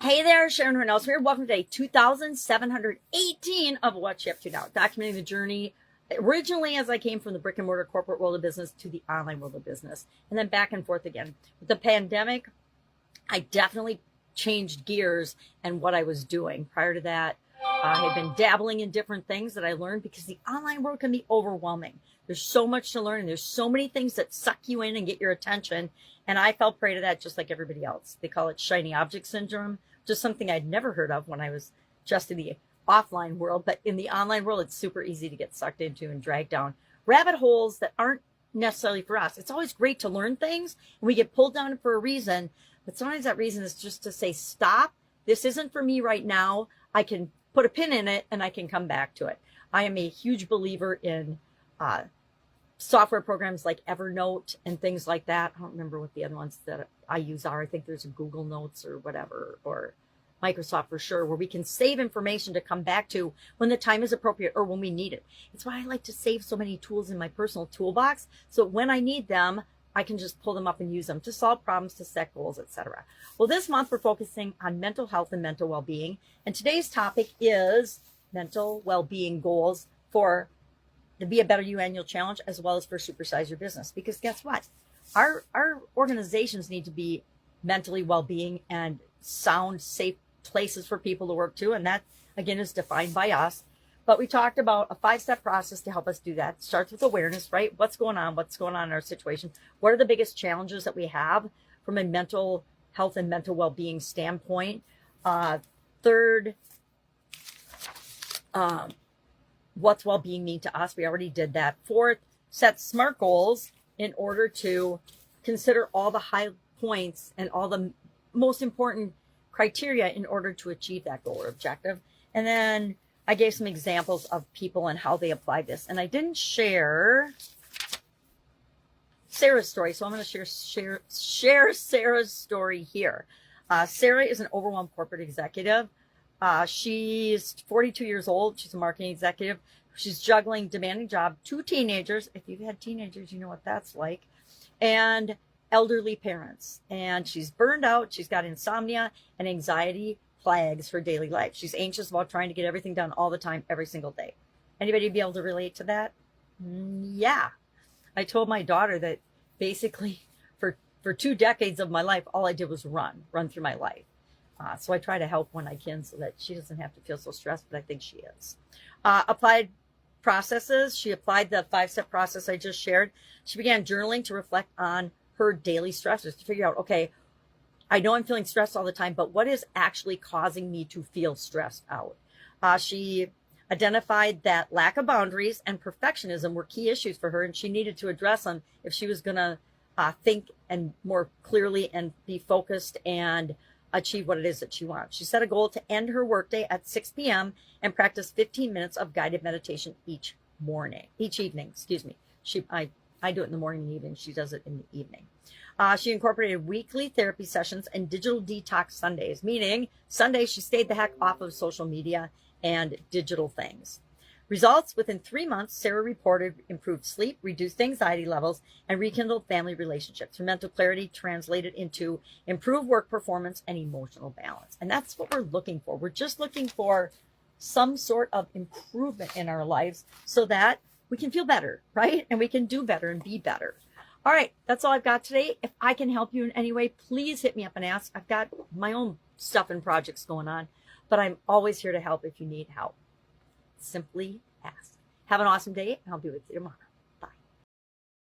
Hey there, Sharon Horne-Ellstrom here. Welcome to day 2718 of What You Up To Now, documenting the journey originally as I came from the brick and mortar corporate world of business to the online world of business, and then back and forth again. With the pandemic, I definitely changed gears and what I was doing. Prior to that, I had been dabbling in different things that I learned because the online world can be overwhelming. There's so much to learn, and there's so many things that suck you in and get your attention. And I fell prey to that just like everybody else. They call it shiny object syndrome, just something I'd never heard of when I was just in the offline world. But in the online world, it's super easy to get sucked into and dragged down rabbit holes that aren't necessarily for us. It's always great to learn things, and we get pulled down for a reason. But sometimes that reason is just to say, stop. This isn't for me right now. I can put a pin in it and I can come back to it. I am a huge believer in software programs like Evernote and things like that. I don't remember what the other ones that I use are. I think there's a Google Notes or whatever, or Microsoft for sure, where we can save information to come back to when the time is appropriate or when we need it. It's why I like to save so many tools in my personal toolbox, so when I need them, I can just pull them up and use them to solve problems, to set goals, etc. Well, this month we're focusing on mental health and mental well-being, and today's topic is mental well-being goals for the Be a Better You Annual Challenge, as well as for Supersize Your Business. Because guess what? Our organizations need to be mentally well-being and sound, safe places for people to work to, and that, again, is defined by us. But we talked about a 5-step process to help us do that. It starts with awareness, right? What's going on? What's going on in our situation? What are the biggest challenges that we have from a mental health and mental well-being standpoint? Third, what's well-being mean to us? We already did that. Fourth, set SMART goals in order to consider all the high points and all the most important criteria in order to achieve that goal or objective. And then I gave some examples of people and how they applied this. And I didn't share Sarah's story, so I'm going to share Sarah's story here. Sarah is an overwhelmed corporate executive. She's 42 years old. She's a marketing executive. She's juggling demanding job, 2 teenagers. If you've had teenagers, you know what that's like. And elderly parents. And she's burned out. She's got insomnia and anxiety plagues her daily life. She's anxious about trying to get everything done all the time, every single day. Anybody be able to relate to that? Yeah. I told my daughter that basically for 2 decades of my life, all I did was run through my life. So I try to help when I can so that she doesn't have to feel so stressed, but I think she is. Applied processes. She applied the 5-step process I just shared. She began journaling to reflect on her daily stressors to figure out, okay, I know I'm feeling stressed all the time, but what is actually causing me to feel stressed out? She identified that lack of boundaries and perfectionism were key issues for her, and she needed to address them if she was going to think and more clearly and be focused and achieve what it is that she wants. She set a goal to end her workday at 6 p.m. and practice 15 minutes of guided meditation each evening. I do it in the morning and evening. She does it in the evening. She incorporated weekly therapy sessions and digital detox Sundays, meaning Sundays she stayed the heck off of social media and digital things. Results: within 3 months, Sarah reported improved sleep, reduced anxiety levels, and rekindled family relationships. Her mental clarity translated into improved work performance and emotional balance. And that's what we're looking for. We're just looking for some sort of improvement in our lives so that we can feel better, right? And we can do better and be better. All right, that's all I've got today. If I can help you in any way, please hit me up and ask. I've got my own stuff and projects going on, but I'm always here to help if you need help. Simply ask. Have an awesome day, and I'll be with you tomorrow.